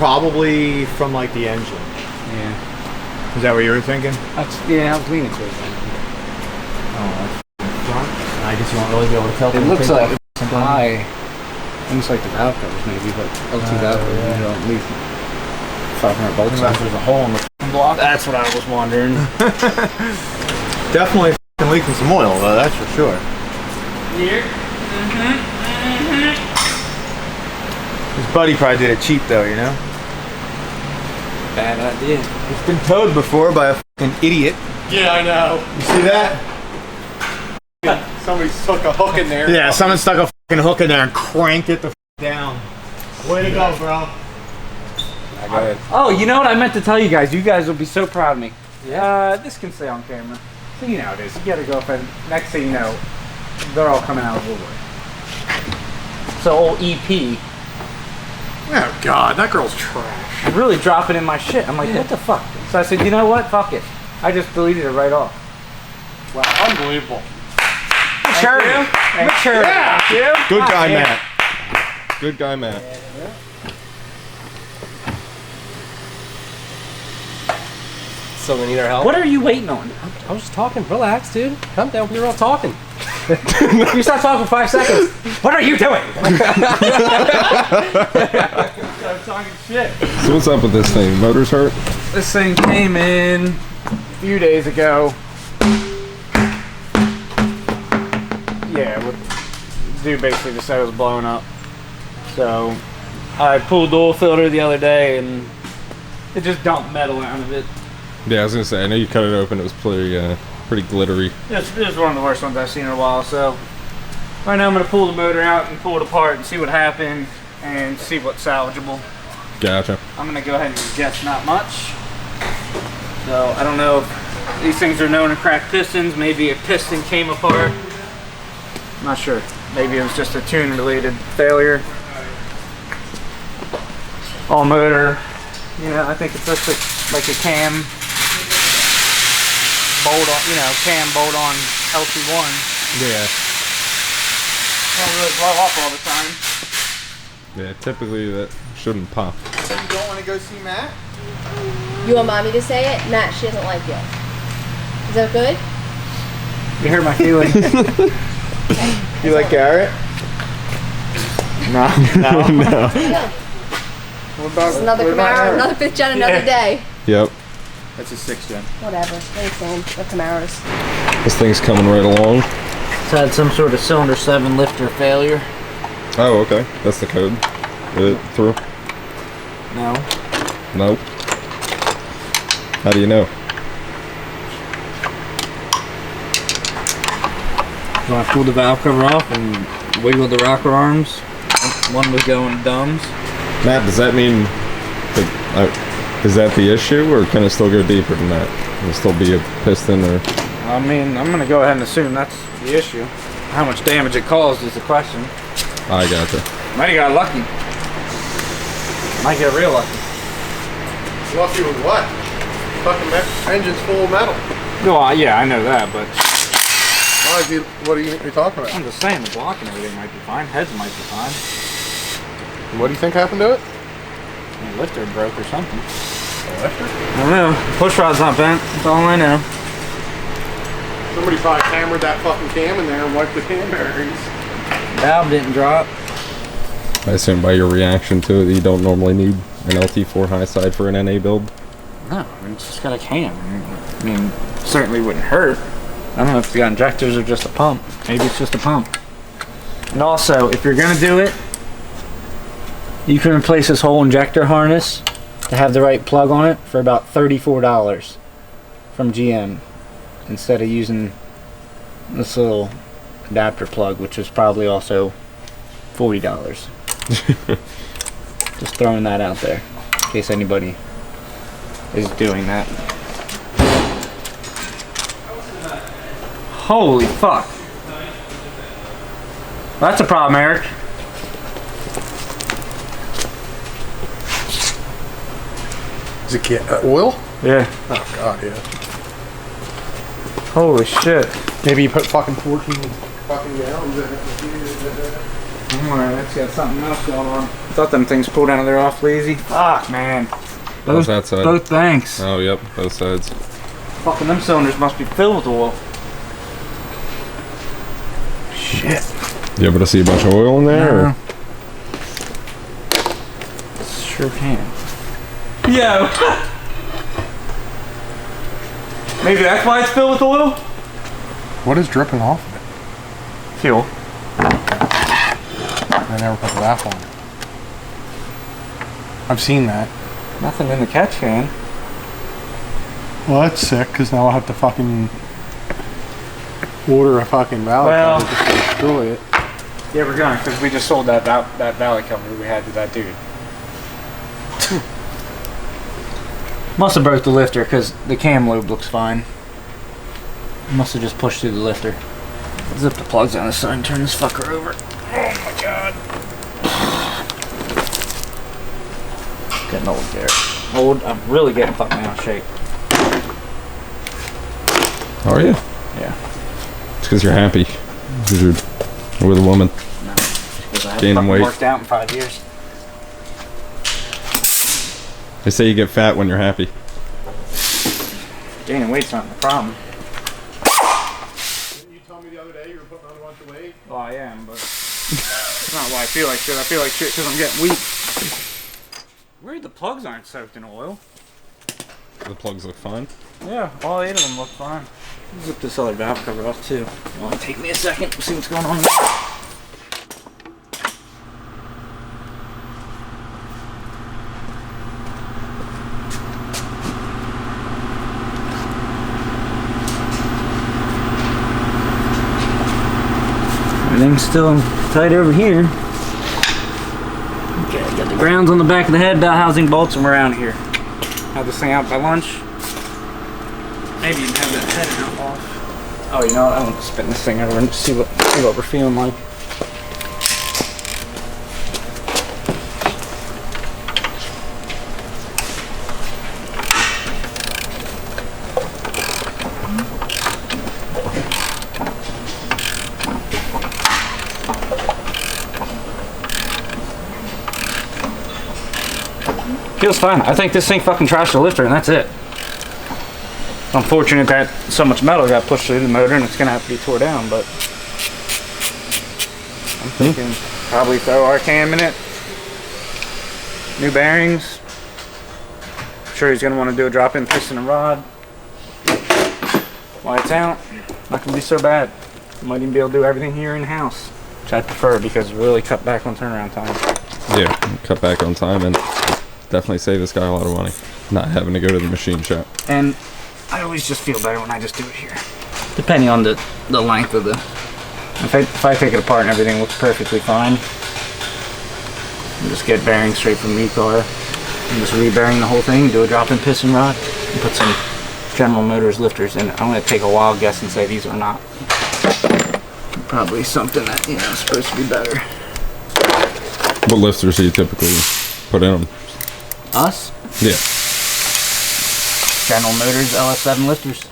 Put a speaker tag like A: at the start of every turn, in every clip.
A: probably from like the engine.
B: Yeah.
A: Is that what you were thinking?
B: Yeah, I was leaning towards that.
A: Oh, front. I guess you won't really be able to tell.
B: It looks like high. Almost like the valve covers maybe, but LT valve covers you don't leave 500 volts.
A: Unless there's a hole in the block.
B: That's what I was wondering.
A: Definitely leaking some oil though, that's for sure.
B: Here.
A: His buddy probably did it cheap though, you know?
B: Bad idea.
A: It's been towed before by a fucking idiot.
C: Yeah, I know.
A: You see that?
C: Somebody stuck a hook in there.
A: Yeah, someone stuck a fucking hook in there and cranked it the f down. Way to go, bro.
C: Go ahead.
B: Oh, you know what I meant to tell you guys? You guys will be so proud of me. Yeah. This can stay on camera. So you know how it is. You get a girlfriend. Next thing you know, they're all coming out of the woodwork. So old EP,
C: Oh God, that girl's trash.
B: really dropping in my shit. I'm like, what the fuck? So I said, you know what? Fuck it. I just deleted it right off.
C: Wow, unbelievable.
B: Maturity. Maturity.
C: Yeah.
D: Good guy,
B: yeah.
D: Matt. Good guy, Matt.
C: So we need our help.
B: What are you waiting on?
C: I was just talking. Relax, dude. Calm down. We were all talking.
B: You stopped talking 5 seconds. What are you doing? I'm talking shit.
D: So what's up with this thing? Motor's hurt?
B: This thing came in a few days ago. Yeah, dude basically just said it was blowing up. So I pulled the oil filter the other day and it just dumped metal out of it.
D: Yeah, I was gonna say. I know you cut it open. It was pretty glittery.
B: It's one of the worst ones I've seen in a while. So right now I'm gonna pull the motor out and pull it apart and see what happened and see what's salvageable.
D: Gotcha.
B: I'm gonna go ahead and guess not much. So I don't know if these things are known to crack pistons. Maybe a piston came apart. I'm not sure. Maybe it was just a tune related failure. All motor, you know, I think it's just like a cam bolt on, cam bolt on LT1.
D: Yeah.
B: Don't really blow up all the time.
D: Yeah. Typically that shouldn't pop.
A: So you don't want to go see Matt?
E: You want mommy to say it? Matt, she doesn't like you. Is that good?
B: You hurt my feelings.
A: You like Garrett?
D: No.
A: No. What about
E: It's another Camaro, another 5th gen, another day.
D: Yep.
A: That's a 6th gen.
E: Whatever, they're the same. They're Camaros.
D: This thing's coming right along.
B: It's had some sort of cylinder 7 lifter failure.
D: Oh, okay. That's the code. Is it through?
B: No.
D: Nope. How do you know?
B: So I pulled the valve cover off and wiggled the rocker arms. One was going dumbs.
D: Matt, does that mean is that the issue, or can it still go deeper than that? Can it still be a piston, or?
B: I mean, I'm gonna go ahead and assume that's the issue. How much damage it caused is the question.
D: I gotcha.
B: Might have got lucky. Might get real lucky.
C: Lucky with what? Fucking engine's full of metal.
B: Well, yeah, I know that, but
C: Why is he? What are you talking about?
B: I'm just saying the block and everything might be fine. Heads might be fine.
C: What do you think happened to it?
B: The lifter broke or something. I don't know. Push rod's not bent. That's all I know.
C: Somebody probably hammered that fucking cam in there and wiped the cam bearings.
B: Valve didn't drop.
D: I assume by your reaction to it that you don't normally need an LT4 high side for an NA build.
B: No, I mean, it's just got a cam. I mean, certainly wouldn't hurt. I don't know if it's got injectors or just a pump. Maybe it's just a pump. And also, if you're gonna do it, you can replace this whole injector harness to have the right plug on it for about $34 from GM instead of using this little adapter plug, which is probably also $40. Just throwing that out there in case anybody is doing that. Holy fuck. That's a problem, Eric.
C: Is it oil?
B: Yeah.
C: Oh God, yeah.
B: Holy shit.
C: Maybe you put fucking 14 fucking gallons in it.
B: Alright, that's got something else going on. Thought them things pulled out of there awfully easy. Fuck, man.
D: How's that side?
B: Both tanks.
D: Oh, yep, both sides.
B: Fucking them cylinders must be filled with oil. Shit.
D: You able to see a bunch of oil in there? Or?
B: Sure can. Yo! Maybe that's why it's filled with oil?
C: What is dripping off of it?
B: Fuel.
C: I never put the valve on it. I've seen that.
B: Nothing in the catch can.
C: Well, that's sick, because now I'll have to fucking order a fucking valve
B: Well-
C: cover just to destroy it.
B: Yeah, we're gonna, because we just sold that valley cover we had to that dude. Must have broke the lifter, because the cam lobe looks fine. Must have just pushed through the lifter. Zip the plugs on this side and turn this fucker over. Oh my god. Getting old, Garrett. Old, I'm really getting fucking out of shape.
D: How are you?
B: Yeah.
D: It's because you're happy. Because you're with a woman.
B: No, because I haven't
D: Gaining
B: fucking
D: weight.
B: worked out in 5 years.
D: They say you get fat when you're happy.
B: Gaining weight's not the problem.
C: Didn't you tell me the other day you were putting on a bunch of weight?
B: Well, I am, but it's not why I feel like shit. I feel like shit because I'm getting weak. Weird, the plugs aren't soaked in oil.
D: The plugs look fine.
B: Yeah, all 8 of them look fine. Zip this other valve cover off too. Well, take me a second. We'll see what's going on there. Everything's still tight over here. Okay, got the grounds on the back of the head, bell housing bolts, and we're out of here. Have this thing out by lunch. Maybe even have that head out off. Oh, you know what? I want to spin this thing over and see what we're feeling like. Feels fine. I think this thing fucking trashed the lifter and that's it. Unfortunate that so much metal got pushed through the motor and it's gonna have to be tore down, but I'm thinking probably throw our cam in it. New bearings. I'm sure he's gonna want to do a drop-in piston and rod. Lights out. Not gonna be so bad. Might even be able to do everything here in house, which I'd prefer because it really cut back on turnaround time.
D: Yeah, cut back on time and definitely save this guy a lot of money. Not having to go to the machine shop.
B: And I always just feel better when I just do it here. Depending on the length of the... If I take it apart and everything looks perfectly fine, and just get bearings straight from Recar and just re-bearing the whole thing, do a drop-in piston rod, and put some General Motors lifters in it. I'm going to take a wild guess and say these are not. Probably something that, you know, is supposed to be better.
D: What lifters do you typically put in them?
B: Us?
D: Yeah.
B: General Motors LS7 lifters.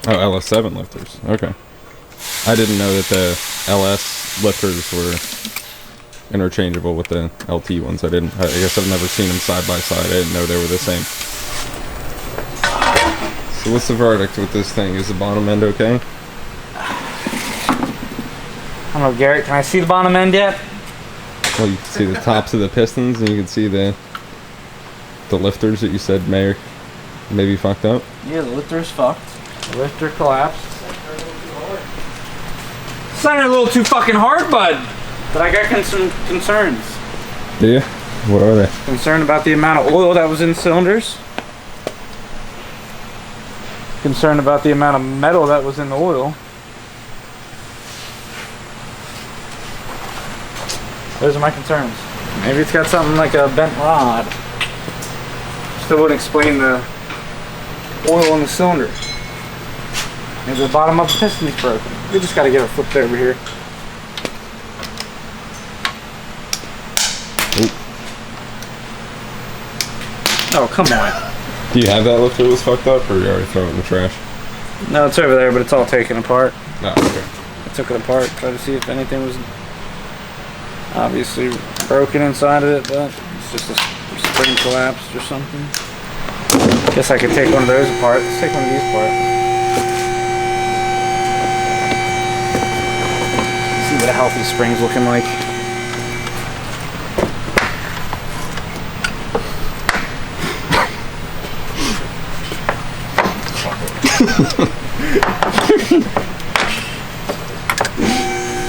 D: Oh, LS7 lifters. Okay. I didn't know that the LS lifters were interchangeable with the LT ones. I guess I've never seen them side by side. I didn't know they were the same. So what's the verdict with this thing? Is the bottom end okay?
B: I don't know, Garrett, can I see the bottom end yet?
D: Well, you can see the tops of the pistons, and you can see the lifters that you said may be fucked up.
B: Yeah, the lifter's fucked. The lifter collapsed. Sounded a little too fucking hard, bud. But I got some concerns.
D: Do you? What are they?
B: Concerned about the amount of oil that was in the cylinders. Concerned about the amount of metal that was in the oil. Those are my concerns. Maybe it's got something like a bent rod. Still wouldn't explain the oil in the cylinder. Maybe the bottom of the piston is broken. We just gotta get it flipped over here.
D: Oop.
B: Oh, come on.
D: Do you have that lifter that was fucked up, or you already throw it in the trash?
B: No, it's over there, but it's all taken apart.
D: Oh, okay.
B: I took it apart, tried to see if anything was obviously broken inside of it, but it's just a spring collapsed or something. Guess I could take one of those apart. Let's take one of these apart. See what a healthy spring's looking like.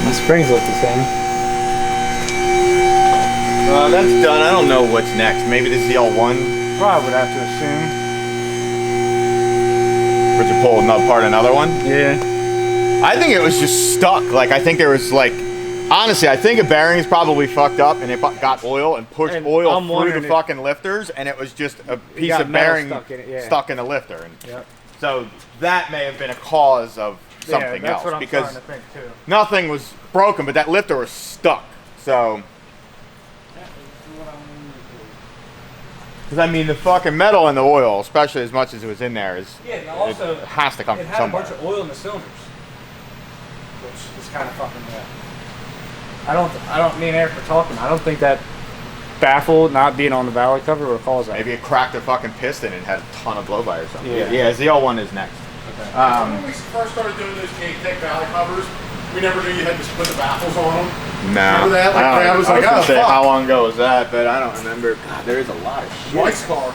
B: My springs look the same.
A: That's done. I don't know what's next. Maybe this is the L1.
B: Probably would have to assume.
A: Would you pull apart another one?
B: Yeah.
A: I think it was just stuck. Like, I think there was like, honestly, I think a bearing is probably fucked up and it got oil and pushed oil through the fucking lifters, and it was just a piece of bearing stuck in the lifter. And so that may have been a cause of something else,
B: what I'm
A: because
B: starting to think too.
A: nothing was broken, but that lifter was stuck. So, because I mean, the fucking metal in the oil, especially as much as it was in there, is
B: and also
A: it has to come
B: it
A: from
B: had
A: somewhere.
B: a bunch of oil in the cylinders, which is kind of fucking I don't mean Eric for talking. I don't think that baffle not being on the valley cover would cause that.
A: Maybe it cracked a fucking piston and had a ton of blow by or something.
B: Yeah.
A: Yeah, ZL1 is next.
B: Okay.
C: When we first started doing those Tech Valley covers, we never knew you had to put the baffles on them.
A: No.
C: Remember that? Like, I was like,
A: gonna
C: oh,
A: say,
C: fuck.
A: how long ago was that? But I don't remember. God, there is a lot of shit.
C: Mike's car.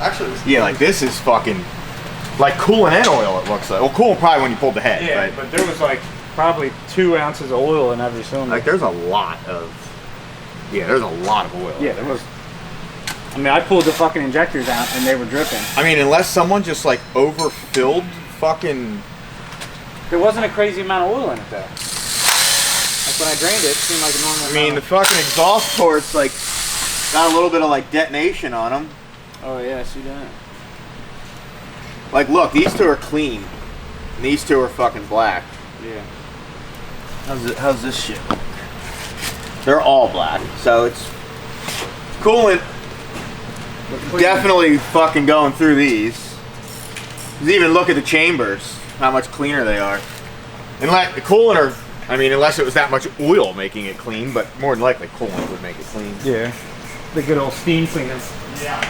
C: Actually, it was
A: Yeah, like this is fucking like coolant and oil. It looks like. Well, coolant probably when you pulled the head.
B: Yeah, but there was like probably 2 ounces of oil in every cylinder.
A: like there's a lot of. Yeah, there's a lot of oil.
B: Yeah, there was. I mean, I pulled the fucking injectors out and they were dripping.
A: I mean, unless someone just like overfilled fucking.
B: There wasn't a crazy amount of oil in it though. Like when I drained it, it seemed like a normal.
A: I mean, the fucking exhaust ports like got a little bit of like detonation on them.
B: Oh yeah, I see that.
A: Like, look, these two are clean, and these two are fucking black.
B: Yeah.
A: How's this shit? They're all black, so it's coolant. Definitely fucking going through these. Just even look at the chambers, how much cleaner they are. Unless the coolant are, I mean, unless it was that much oil making it clean, but more than likely coolant would make it clean.
B: Yeah. The good old steam cleaners.
A: Yeah.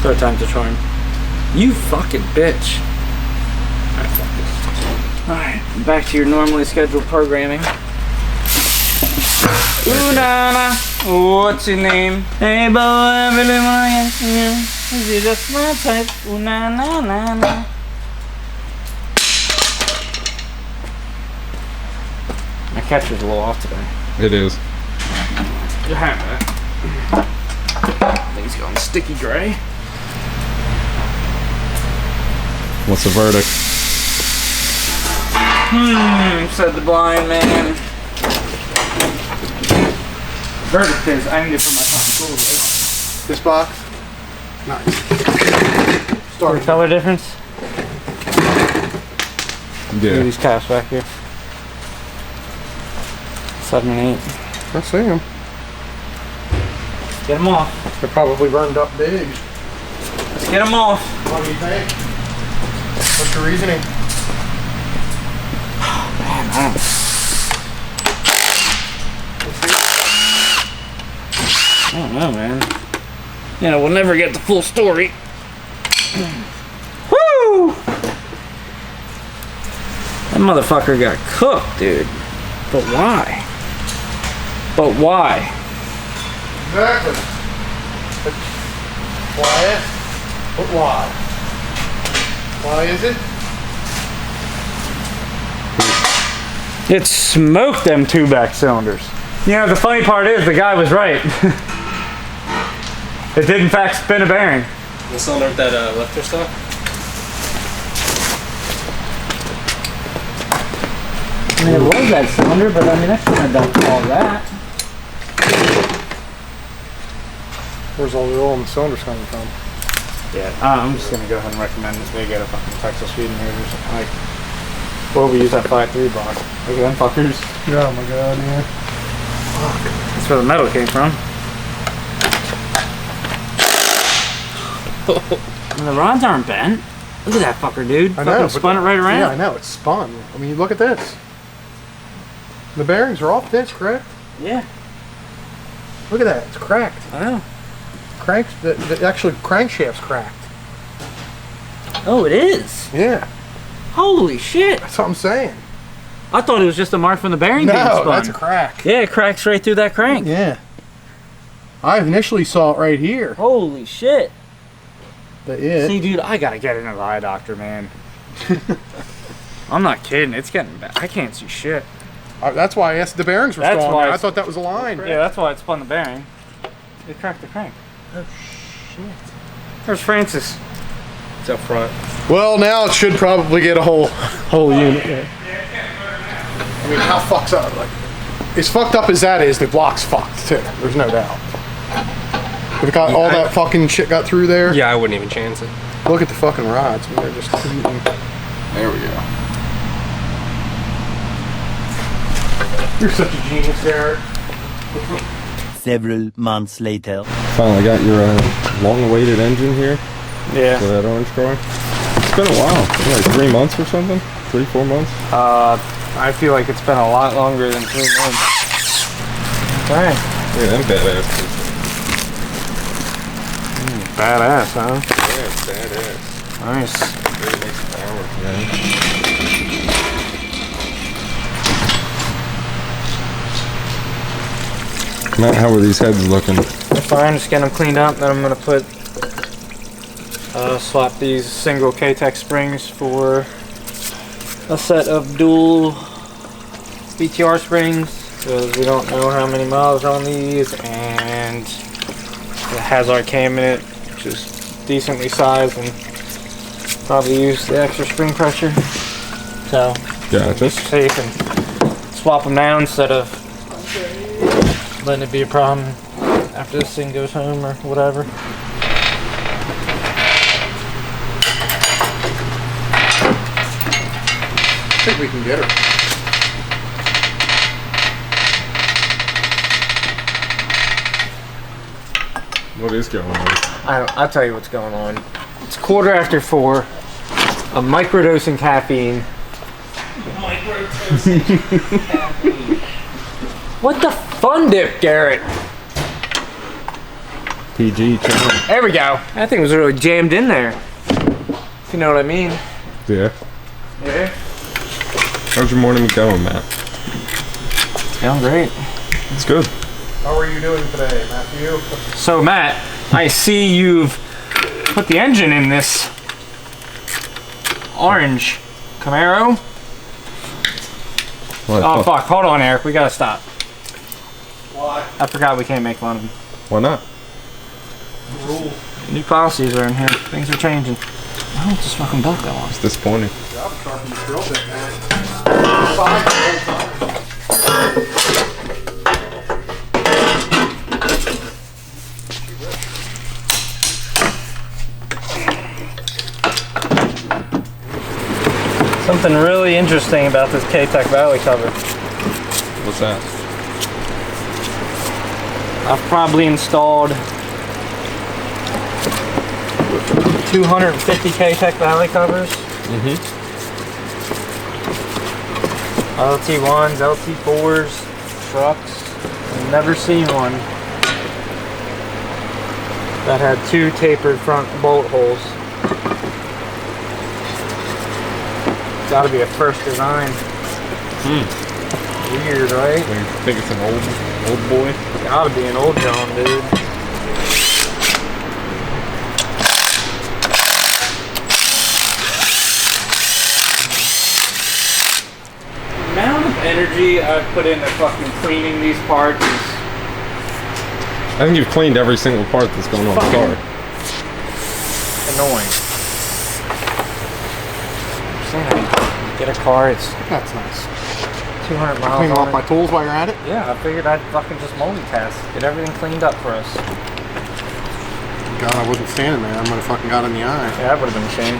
B: Third time's a charm. You fucking bitch. Alright, back to your normally scheduled programming. Ooh na na, what's your name? Hey boy, I really wanna get you. Is you just my type? Ooh na na na na. My catcher's a little off today.
D: It is.
B: You're having it. Things going sticky gray.
D: What's the verdict?
B: Said the blind man. Verdict is I need to put my fucking tools away.
C: this box. Nice.
B: The color difference? Look at
D: Yeah.
B: these caps back here. 7 and 8.
C: I see them.
B: Get them off.
C: They're probably burned up big.
B: Let's get them off.
C: What do you think? What's your reasoning?
B: Man, I don't know, man. You know, we'll never get the full story. Woo! That motherfucker got cooked, dude. But why? But why?
C: Exactly. Quiet. But why? Why is it?
B: It smoked them 2 back cylinders. You know, the funny part is the guy was right. It did in fact spin a bearing.
F: The cylinder with that lifter stuff?
B: I mean, it was that cylinder, but I mean, that shouldn't have done all that.
C: Where's all the oil in the cylinders coming from?
B: Yeah, I'm just gonna go ahead and recommend that they get a fucking Texas feed inhibitor or something like. Or we use that 5.3 box. Look at them fuckers.
C: Oh my god, yeah.
B: That's where the metal came from. The rods aren't bent. Look at that fucker, dude.
C: I know.
B: Spun it right around.
C: Yeah, I know. It's spun. I mean, look at this. The bearings are off this, correct?
B: Yeah.
C: Look at that. It's cracked.
B: I know.
C: Actually, crankshaft's cracked.
B: Oh, it is?
C: Yeah.
B: Holy shit.
C: That's what I'm saying.
B: I thought it was just a mark from the bearing being spun.
C: No, that's a crack.
B: Yeah, it cracks right through that crank.
C: Yeah. I initially saw it right here.
B: Holy shit.
C: See,
B: dude, I gotta get into the eye doctor, man. I'm not kidding. It's getting bad. I can't see shit.
C: That's why I asked if the bearings were
B: That's
C: still on
B: why
C: there. I
B: it's-
C: thought that was a line.
B: Yeah, that's why it spun the bearing. It cracked the crank. Oh, shit. Where's Francis?
F: It's up front.
C: Well, now it should probably get a whole unit. Yeah. I mean, how fucked up? Like, as fucked up as that is, the block's fucked too. There's no doubt. If it got all that fucking shit got through there.
F: Yeah, I wouldn't even chance it.
C: Look at the fucking rods. I mean, they're just eating.
A: There we go.
C: You're such a genius, Eric.
G: Several months later.
D: Finally got your long-awaited engine here
B: Yeah.
D: for that orange car. It's been a while. It's been like 3 months or something. 3-4 months.
B: I feel like it's been a lot longer than 3 months. Dang.
D: Yeah, them badass.
B: Badass, huh?
D: Yeah, badass.
B: Nice.
D: Really makes power, man. Matt, how are these heads looking?
B: Fine, just get them cleaned up. Then I'm gonna swap these single K-Tech springs for a set of dual BTR springs, because we don't know how many miles are on these, and it has our cam in it, which is decently sized, and probably use the extra spring pressure. So,
D: Yeah, just
B: safe and swap them down instead of letting it be a problem after this thing goes home or whatever.
C: I think we can get her.
D: what is going on?
B: I'll tell you what's going on. It's 4:15. I'm microdosing caffeine. What the fun dip, Garrett?
D: PG channel.
B: There we go. That thing was really jammed in there. If you know what I mean.
D: Yeah.
B: Yeah.
D: How's your morning going, Matt?
B: Sounds great.
D: It's good.
C: How are you doing today, Matthew?
B: So Matt, I see you've put the engine in this orange Camaro.
D: What?
B: Oh fuck, hold on Eric, we gotta stop.
C: Why?
B: I forgot we can't make fun of him.
D: Why not?
C: Rules.
B: New policies are in here, things are changing. Why don't this fucking belt go on?
D: It's disappointing.
C: Job sharpening the drill bit, man. Side the whole time.
B: Something really interesting about this K-Tech Valley cover.
D: What's that?
B: I've probably installed 250 K-Tech Valley covers. LT1s, LT4s, trucks. I've never seen one that had 2 tapered front bolt holes. Gotta be a first design. Weird, right?
D: You think it's an old boy?
B: Gotta be an old John, dude. The amount of energy I've put into fucking cleaning these parts is
D: I think you've cleaned every single part that's going on the car.
B: annoying. Get a car, it's
C: That's nice.
B: 200 miles
C: Clean
B: on
C: off
B: it.
C: my tools while you're at it.
B: Yeah, I figured I'd fucking just multitask. Get everything cleaned up for us.
C: God, I wasn't standing there. I might have fucking got in the eye.
B: Yeah, that would have been a shame.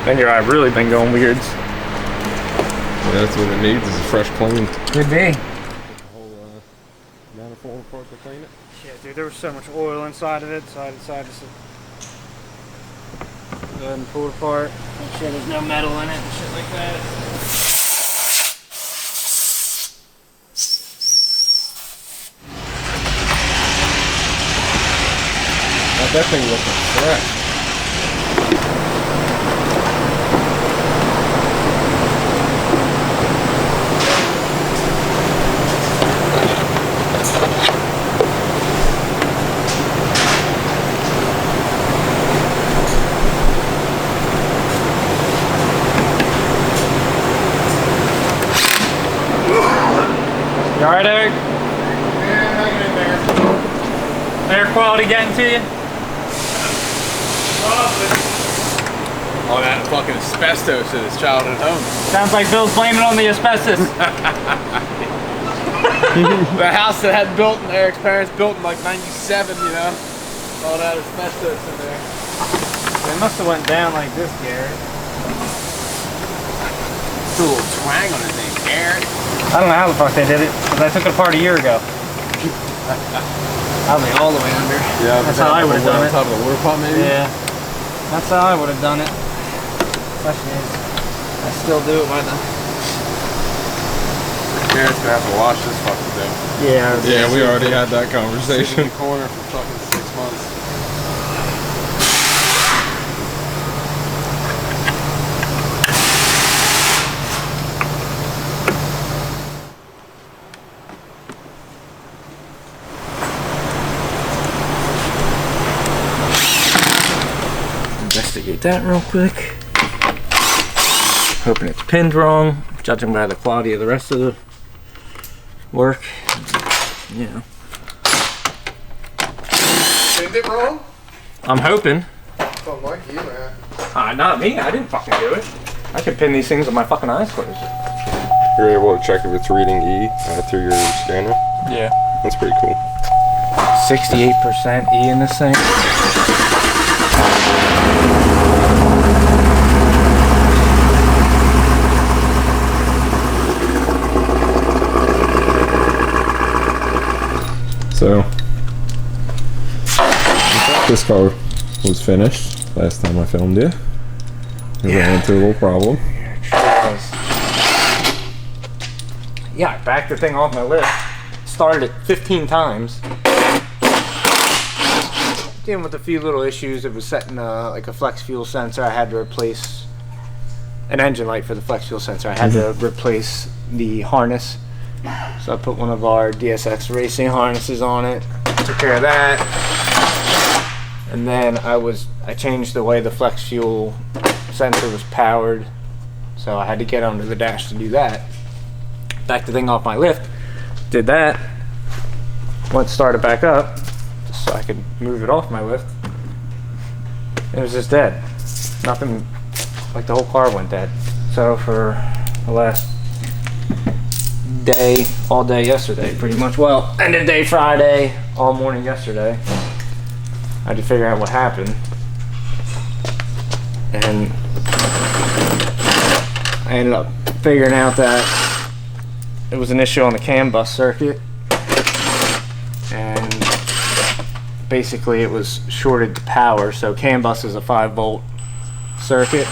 B: Then your eye really been going weirds.
D: Yeah, that's what it needs is a fresh clean.
B: Could be.
D: Whole manifold part to clean it.
B: Yeah, dude, there was so much oil inside of it, so I decided to Go ahead and pull it apart. Make sure there's no metal in it and shit like that.
D: That thing looking fresh.
B: You alright, Eric?
C: Yeah, hanging in there.
B: Air quality getting to you?
F: All that fucking asbestos in his childhood home.
B: Sounds like Bill's blaming on the asbestos.
F: The house that had built, Eric's parents built in like '97, you know? All that asbestos in there.
B: They must have went down like this, Garrett.
F: It's a little twang on his name, Garrett.
B: I don't know how the fuck they did it, because I took it apart a year ago. Probably all the way under.
F: Yeah,
B: that's how I would have done it.
F: On top of the water pump, maybe?
B: Yeah, that's how I would have done it. Question is, I still do it by the...
F: Garrett's gonna have to wash this fucking thing.
B: Yeah.
D: Yeah, we already had that
F: Sitting in
D: conversation.
F: the corner for fucking 6 months.
B: Investigate that real quick. Hoping it's pinned wrong, judging by the quality of the rest of the work. Yeah.
C: Pinned it wrong?
B: I'm hoping.
C: Don't like you, man.
B: Not me, I didn't fucking do it. I can pin these things with my fucking eyes closed.
D: You're able to check if it's reading E through your scanner?
B: Yeah.
D: That's pretty cool.
B: 68% E in this thing.
D: So, this car was finished last time I filmed you. We ran into a little problem.
B: Yeah, I backed the thing off my lift. Started it 15 times. Dealing with a few little issues. It was setting like a flex fuel sensor. I had to replace an engine light for the flex fuel sensor. I had to replace the harness. So I put one of our DSX racing harnesses on it. Took care of that. And then I changed the way the flex fuel sensor was powered. So I had to get under the dash to do that. Backed the thing off my lift. Did that. Once started back up, just so I could move it off my lift. It was just dead. Nothing, like the whole car went dead. So for the last day, all day yesterday, pretty much. Well, end of day Friday, all morning yesterday. I had to figure out what happened. And I ended up figuring out that it was an issue on the CAN bus circuit. And basically it was shorted to power. So CAN bus is a 5-volt circuit.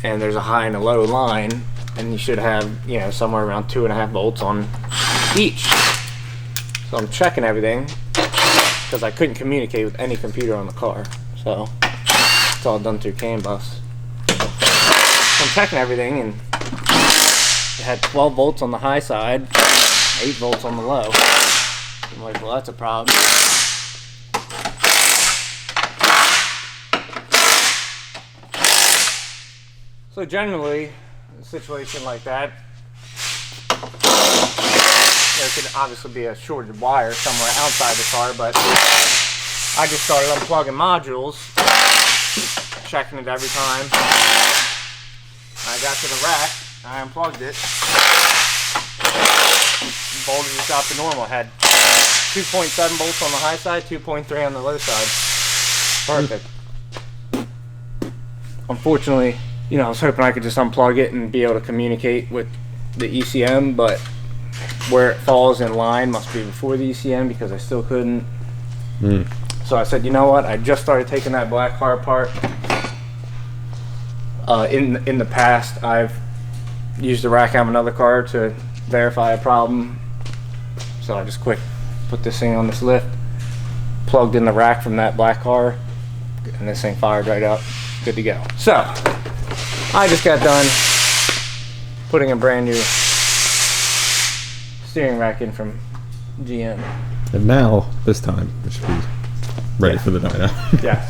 B: And there's a high and a low line. And you should have, you know, somewhere around 2.5 volts on each. So I'm checking everything because I couldn't communicate with any computer on the car. So it's all done through CAN bus. So I'm checking everything and it had 12 volts on the high side, 8 volts on the low. I'm like, well, that's a problem. So generally, in a situation like that, there could obviously be a shorted wire somewhere outside the car, but I just started unplugging modules, checking it every time. I got to the rack, I unplugged it, voltage dropped to normal. I had 2.7 volts on the high side, 2.3 on the low side. Perfect. Unfortunately, you know, I was hoping I could just unplug it and be able to communicate with the ECM, but where it falls in line must be before the ECM because I still couldn't. So I said, you know what? I just started taking that black car apart. In the past, I've used the rack out of another car to verify a problem. So I just put this thing on this lift, plugged in the rack from that black car, and this thing fired right up. Good to go. So I just got done putting a brand new steering rack in from GM.
D: And now, this time, it should be ready for the dyno.
B: Yeah.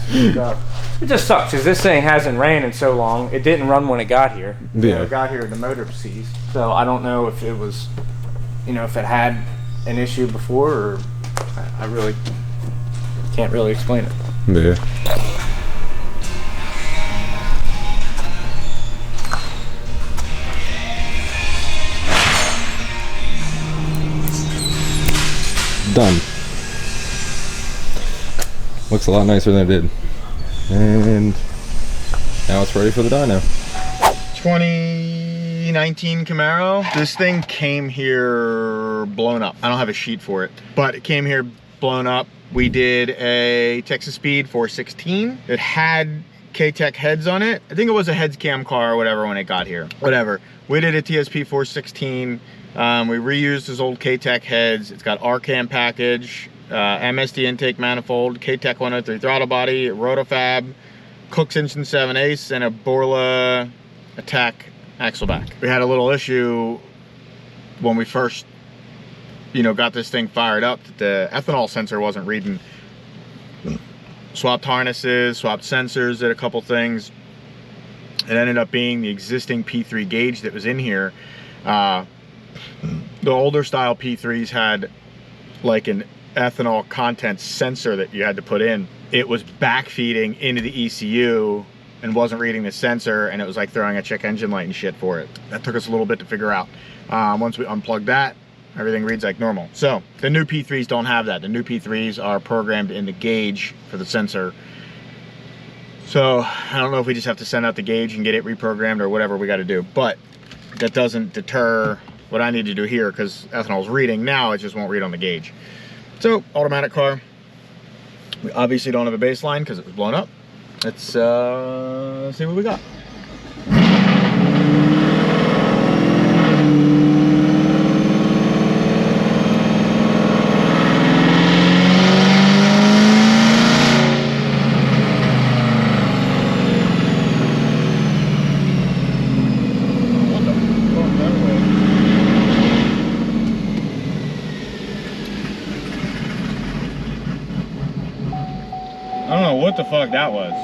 B: It just sucks because this thing hasn't ran in so long. It didn't run when it got here.
D: Yeah.
B: When it got here, the motor ceased. So I don't know if it was, if it had an issue before, or I really can't really explain it.
D: Yeah. Done. Looks a lot nicer than it did. And now it's ready for the dyno.
A: 2019 Camaro. This thing came here blown up. I don't have a sheet for it, but it came here blown up. We did a Texas Speed 416. It had K-Tech heads on it. I think it was a heads cam car or whatever when it got here. Whatever. We did a TSP 416. We reused his old K-Tech heads. It's got R-Cam package, MSD intake manifold, K-Tech 103 throttle body, Rotofab, Cook's Engine 7/8, and a Borla Attack axle back. We had a little issue when we first, got this thing fired up, that the ethanol sensor wasn't reading. Swapped harnesses, swapped sensors, did a couple things. It ended up being the existing P3 gauge that was in here. The older style P3s had like an ethanol content sensor that you had to put in. It was backfeeding into the ECU and wasn't reading the sensor, and it was like throwing a check engine light and shit for it. That took us a little bit to figure out. Once we unplugged that, everything reads like normal. So the new P3s don't have that. The new P3s are programmed in the gauge for the sensor. So I don't know if we just have to send out the gauge and get it reprogrammed or whatever we got to do, but that doesn't deter what I need to do here, because ethanol's reading now, it just won't read on the gauge. So automatic car. We obviously don't have a baseline because it was blown up. Let's see what we got. I don't know what the fuck that was.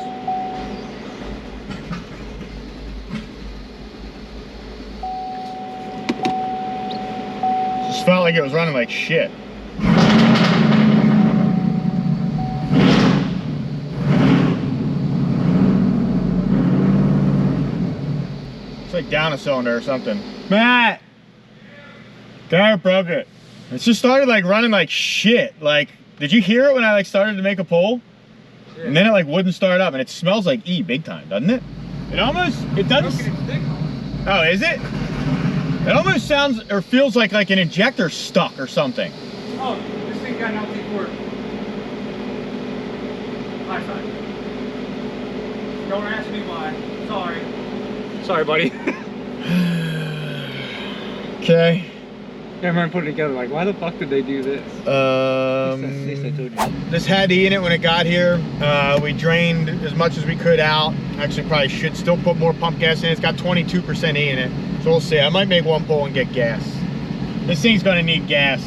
A: Just felt like it was running like shit. It's like down a cylinder or something. Matt! Garrett broke it. It just started like running like shit. Like, did you hear it when I like started to make a pull? Yeah. And then it like wouldn't start up, and it smells like E big time, doesn't it? It doesn't. Oh, is it? It almost sounds or feels like an injector stuck or something.
B: Oh, this thing got an LT4. High five. Don't ask me why. Sorry. Sorry, buddy.
A: Okay.
B: I remember putting it together like, why the fuck did they do this? At least I told you.
A: This had E in it when it got here. We drained as much as we could out. Actually, probably should still put more pump gas in it. It's got 22% E in it. So we'll see. I might make one pull and get gas. This thing's gonna need gas.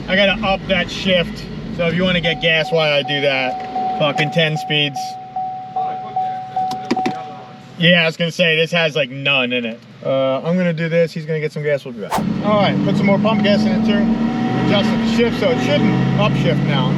A: I gotta up that shift. So if you want to get gas while I do that, fucking 10 speeds. Yeah, I was gonna say, this has like none in it. I'm gonna do this, he's gonna get some gas, we'll be back. All right, put some more pump gas in it too. Adjusted the shift so it shouldn't upshift now.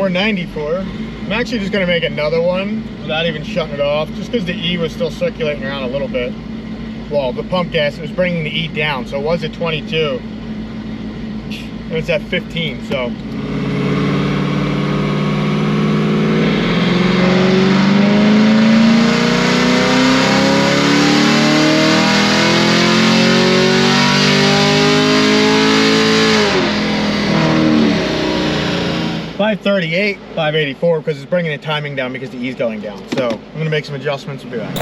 A: 494. I'm actually just gonna make another one without even shutting it off, just because the E was still circulating around a little bit. Well, the pump gas, it was bringing the E down, so it was at 22. And it's at 15, so. .538, 584, because it's bringing the timing down because the E's going down. So I'm gonna make some adjustments and be back.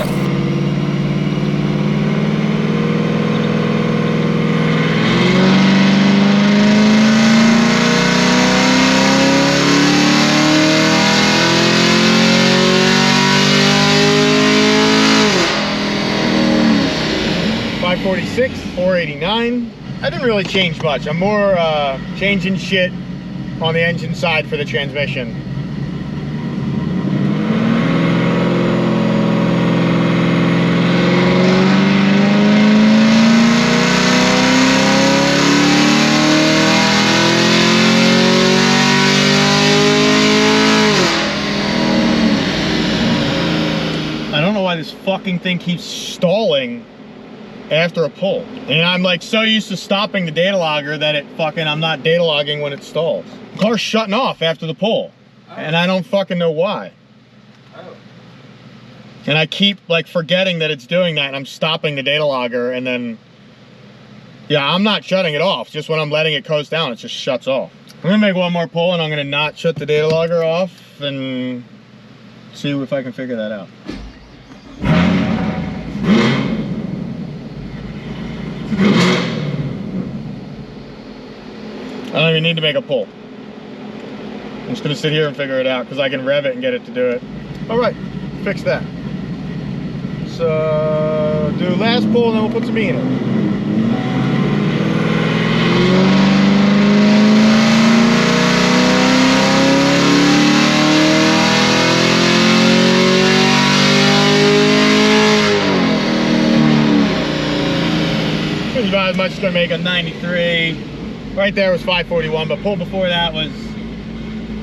A: .546, 489. I didn't really change much. I'm more changing shit on the engine side for the transmission. I don't know why this fucking thing keeps stalling after a pull. And I'm like so used to stopping the data logger that I'm not data logging when it stalls. The car's shutting off after the pull. Oh. And I don't fucking know why. Oh. And I keep like forgetting that it's doing that, and I'm stopping the data logger, and then, yeah, I'm not shutting it off. Just when I'm letting it coast down, it just shuts off. I'm gonna make one more pull, and I'm gonna not shut the data logger off and see if I can figure that out. I don't even need to make a pull. I'm just gonna sit here and figure it out because I can rev it and get it to do it. All right, fix that. So do last pull and then we'll put some E in it. About as much as gonna make a 93. Right there was 541, but pull before that was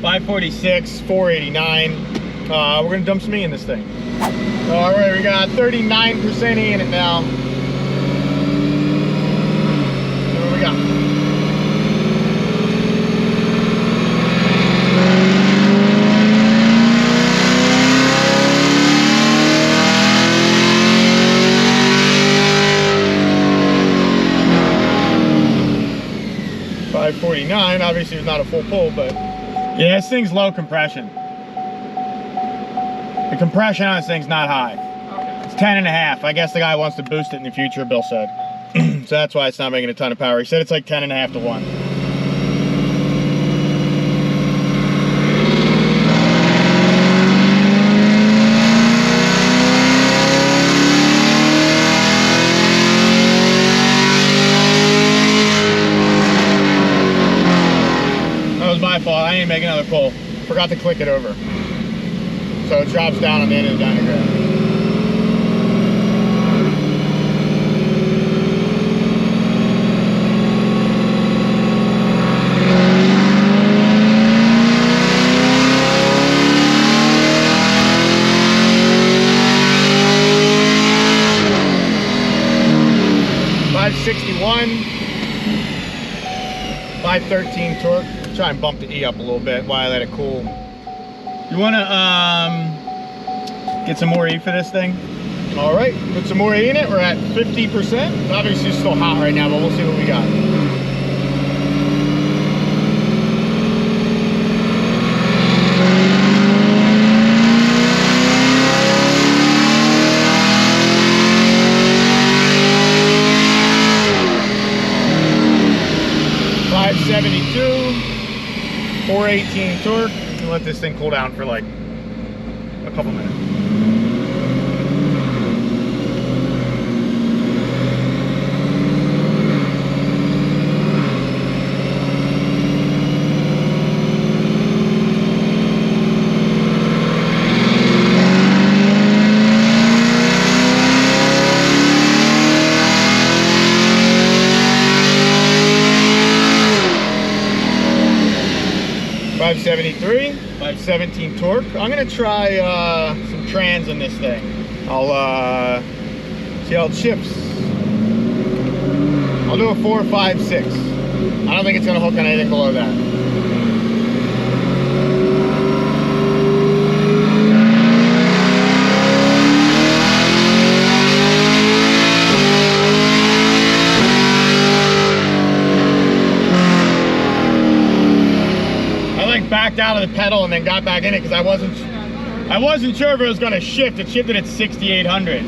A: 546, 489. We're gonna dump some E in this thing. All right, we got 39% E in it now. So what we got? .549, obviously it's not a full pull, but yeah, this thing's low compression. The compression on this thing's not high. Okay. It's 10.5. I guess the guy wants to boost it in the future, Bill said. So that's why it's not making a ton of power. He said it's like 10.5 to 1. My fault. I didn't make another pull. Forgot to click it over. So it drops down on the end of the dynagram. .561, 513 torque. Try and bump the E up a little bit while I let it cool. You want to get some more E for this thing? All right, put some more E in it. We're at 50%. Obviously it's still hot right now, but we'll see what we got. .572. 418 torque, and let this thing cool down for like a couple minutes. .573. 517 torque. I'm gonna try some trans in this thing. I'll see how it shifts. I'll do a 4, 5, 6. I don't think it's gonna hook on anything below that. Backed out of the pedal and then got back in it because I wasn't sure if it was going to shift. It shifted at 6,800.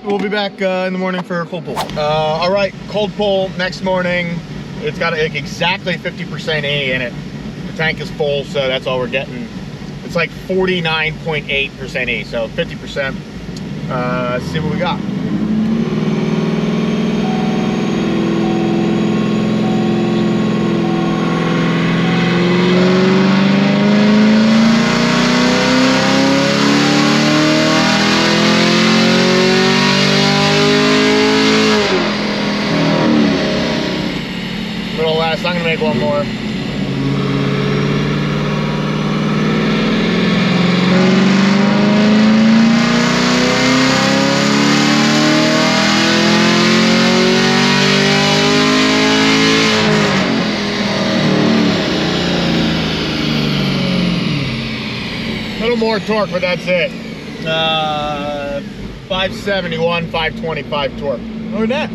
A: We'll be back in the morning for a cold pull. All right, cold pull next morning. It's got like exactly 50% E in it. The tank is full, so that's all we're getting. It's like 49.8% E, so 50%. Let's see what we got. I'm gonna make one more. A little more torque, but that's it. 571, 525 torque. Look at that.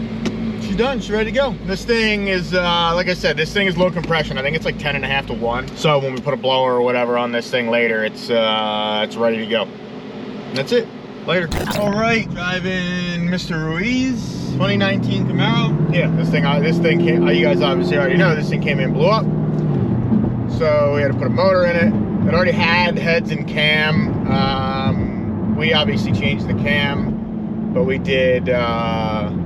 A: She's done, she's ready to go. This thing is, like I said, this thing is low compression. I think it's like 10.5 to 1. So when we put a blower or whatever on this thing later, it's ready to go. And that's it, later. All right, driving Mr. Ruiz, 2019 Camaro. Yeah, this thing came, you guys obviously already know, this thing came in, blew up. So we had to put a motor in it. It already had heads and cam. We obviously changed the cam. But we did,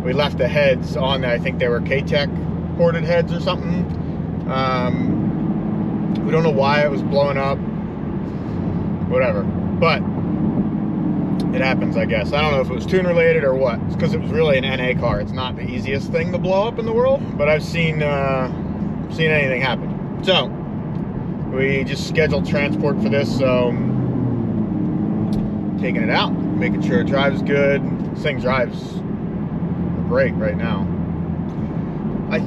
A: we left the heads on there. I think they were K-Tech ported heads or something. We don't know why it was blowing up. Whatever. But it happens, I guess. I don't know if it was tune related or what. It's because it was really an NA car. It's not the easiest thing to blow up in the world. But I've seen anything happen. So, we just scheduled transport for this. So, taking it out, making sure it drives good. This thing drives great right now. I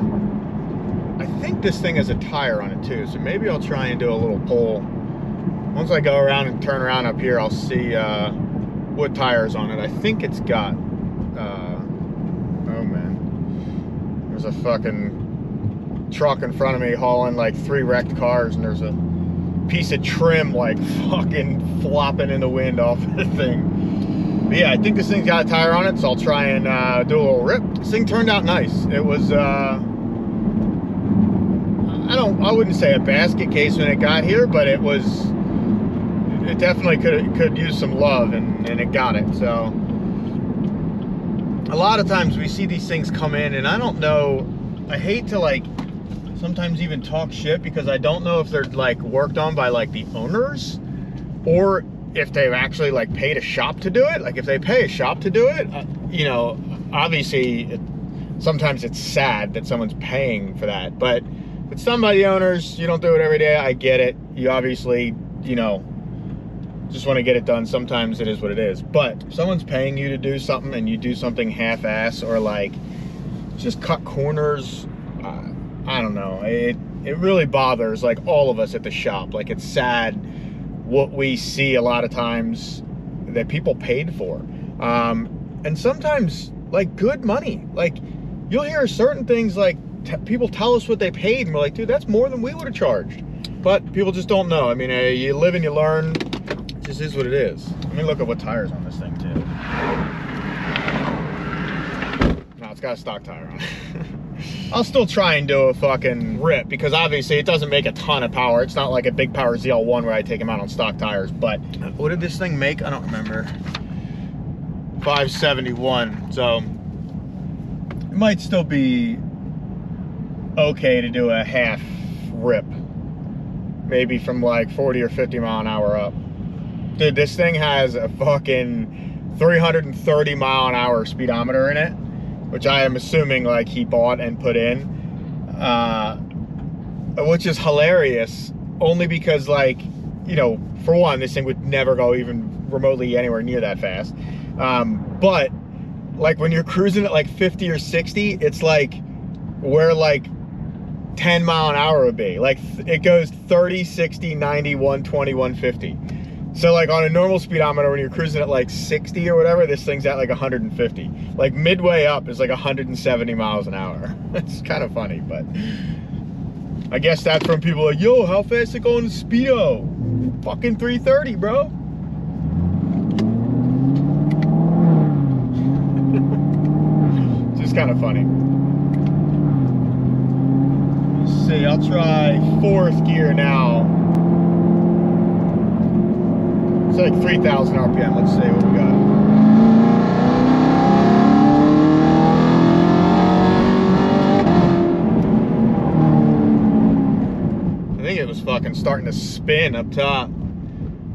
A: think this thing has a tire on it too, so maybe I'll try and do a little pull. Once I go around and turn around up here, I'll see what tire's on it. I think it's got, oh man, there's a fucking truck in front of me hauling like 3 wrecked cars, and there's a piece of trim like fucking flopping in the wind off of the thing. But yeah, I think this thing's got a tire on it, so I'll try and do a little rip. This thing turned out nice. It was, I wouldn't say a basket case when it got here, but it definitely could use some love, and it got it. So a lot of times we see these things come in, and I don't know, I hate to like sometimes even talk shit because I don't know if they're like worked on by like the owners or if they've actually like paid a shop to do it. Like if they pay a shop to do it, you know, obviously sometimes it's sad that someone's paying for that, but if it's done by the owners, you don't do it every day, I get it. You obviously, you know, just want to get it done. Sometimes it is what it is, but if someone's paying you to do something and you do something half-ass or like just cut corners, I don't know, it really bothers like all of us at the shop. Like it's sad what we see a lot of times that people paid for, and sometimes like good money. Like you'll hear certain things like people tell us what they paid and we're like, dude, that's more than we would have charged. But people just don't know. I mean, you live and you learn. It just is what it is. Let me look at what tires on this thing too. No, it's got a stock tire on it. I'll still try and do a fucking rip because obviously it doesn't make a ton of power. It's not like a big power ZL1 where I take them out on stock tires. But what did this thing make? I don't remember. 571. So it might still be okay to do a half rip. Maybe from like 40 or 50 mile an hour up. Dude, this thing has a fucking 330 mile an hour speedometer in it, which I am assuming like he bought and put in, which is hilarious, only because like, you know, for one, this thing would never go even remotely anywhere near that fast. But like when you're cruising at like 50 or 60, it's like where like 10 mile an hour would be. Like it goes 30, 60, 90, 120, 150. So like on a normal speedometer, when you're cruising at like 60 or whatever, this thing's at like 150. Like midway up is like 170 miles an hour. It's kind of funny, but I guess that's from people like, yo, how fast it going to Speedo? Fucking 330, bro. Just kind of funny. Let's see, I'll try 4th gear now. It's like 3,000 RPM. Let's see what we got. I think it was fucking starting to spin up top.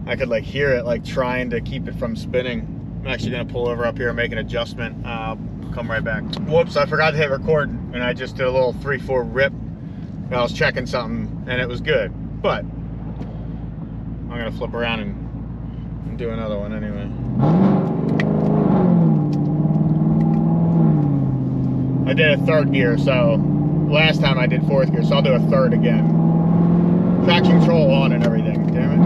A: I could like hear it like trying to keep it from spinning. I'm actually gonna pull over up here and make an adjustment. Come right back. Whoops, I forgot to hit record and I just did a little 3-4 rip. I was checking something and it was good, but I'm gonna flip around and do another one anyway. I did a 3rd gear, so last time I did 4th gear, so I'll do a 3rd again. Traction control on and everything, damn it.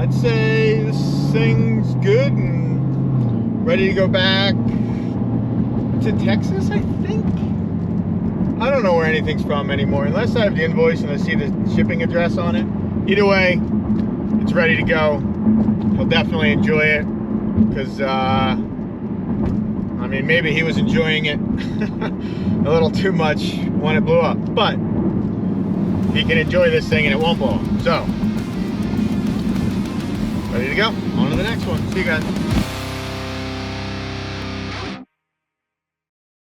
A: I'd say this thing's good and ready to go back to Texas, I think. I don't know where anything's from anymore, unless I have the invoice and I see the shipping address on it. Either way, it's ready to go. He'll definitely enjoy it, because, I mean, maybe he was enjoying it a little too much when it blew up, but he can enjoy this thing and it won't blow up. So, ready to go. On to the next one. See you guys.